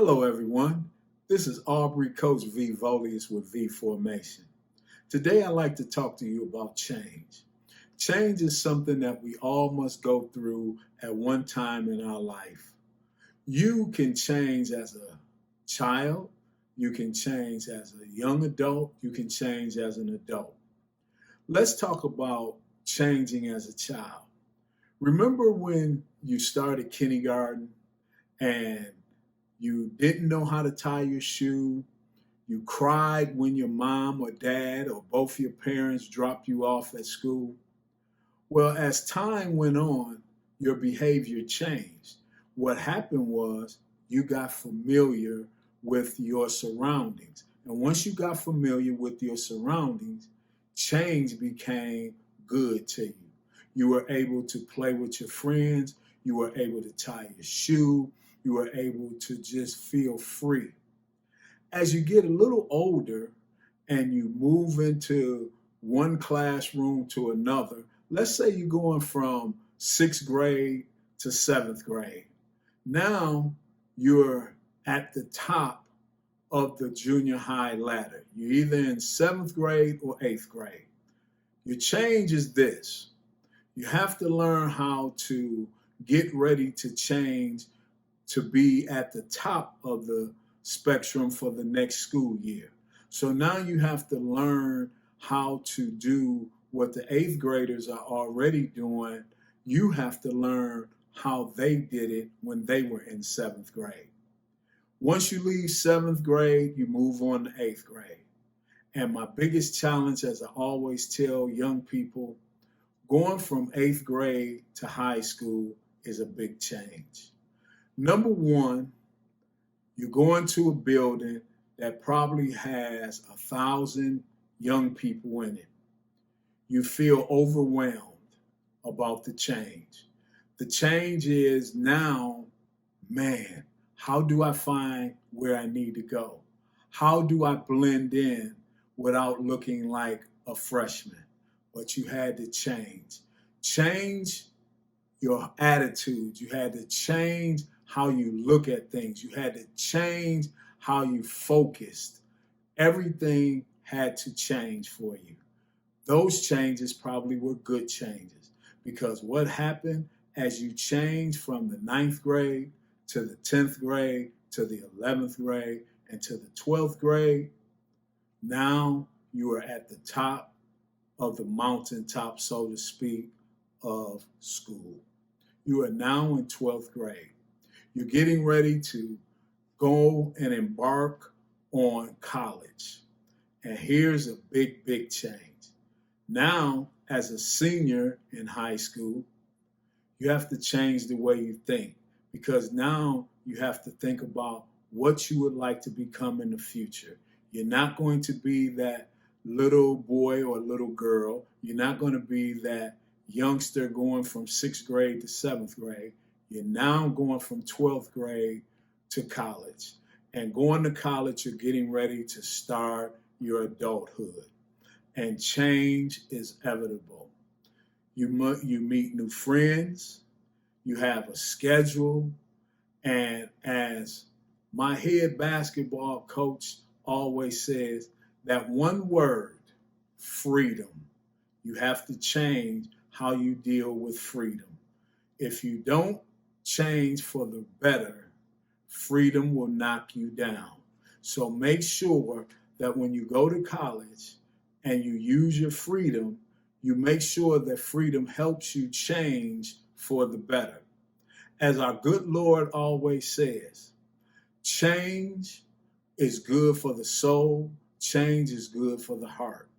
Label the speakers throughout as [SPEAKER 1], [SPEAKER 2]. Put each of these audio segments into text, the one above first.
[SPEAKER 1] Hello, everyone. This is Aubrey, Coach V Volious with V Formation. Today, I'd like to talk to you about change. Change is something that we all must go through at one time in our life. You can change as a child, you can change as a young adult, you can change as an adult. Let's talk about changing as a child. Remember when you started kindergarten and you didn't know how to tie your shoe. You cried when your mom or dad or both your parents dropped you off at school. Well, as time went on, your behavior changed. What happened was you got familiar with your surroundings. And once you got familiar with your surroundings, change became good to you. You were able to play with your friends. You were able to tie your shoe. You were able to just feel free. As you get a little older and you move into one classroom to another, let's say you're going from sixth grade to seventh grade. Now you're at the top of the junior high ladder. You're either in seventh grade or eighth grade. Your change is this. You have to learn how to get ready to change to be at the top of the spectrum for the next school year. So now you have to learn how to do what the eighth graders are already doing. You have to learn how they did it when they were in seventh grade. Once you leave seventh grade, you move on to eighth grade. And my biggest challenge, as I always tell young people, going from eighth grade to high school is a big change. Number one, you're going to a building that probably has 1,000 young people in it. You feel overwhelmed about the change. The change is now, man, how do I find where I need to go? How do I blend in without looking like a freshman? But you had to change. Change your attitude. You had to change how you look at things. You had to change how you focused. Everything had to change for you. Those changes probably were good changes because what happened as you changed from the ninth grade to the 10th grade to the 11th grade and to the 12th grade, now you are at the top of the mountaintop, so to speak, of school. You are now in 12th grade. You're getting ready to go and embark on college. And here's a big, big change. Now, as a senior in high school, you have to change the way you think because now you have to think about what you would like to become in the future. You're not going to be that little boy or little girl. You're not going to be that youngster going from sixth grade to seventh grade. You're now going from 12th grade to college. And going to college, you're getting ready to start your adulthood. And change is inevitable. You meet new friends. You have a schedule. And as my head basketball coach always says, that one word, freedom. You have to change how you deal with freedom. If you don't change for the better, freedom will knock you down. So make sure that when you go to college and you use your freedom, you make sure that freedom helps you change for the better. As our good Lord always says, change is good for the soul, change is good for the heart.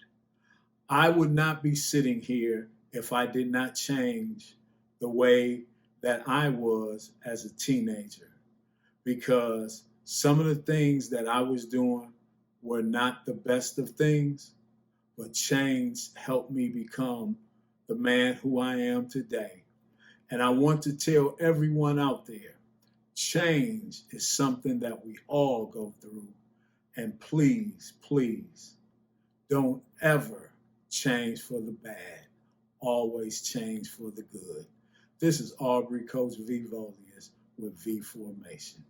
[SPEAKER 1] I would not be sitting here if I did not change the way that I was as a teenager, because some of the things that I was doing were not the best of things, but change helped me become the man who I am today. And I want to tell everyone out there, change is something that we all go through. And please, please, don't ever change for the bad. Always change for the good. This is Aubrey, Coach V Volious with V Formation.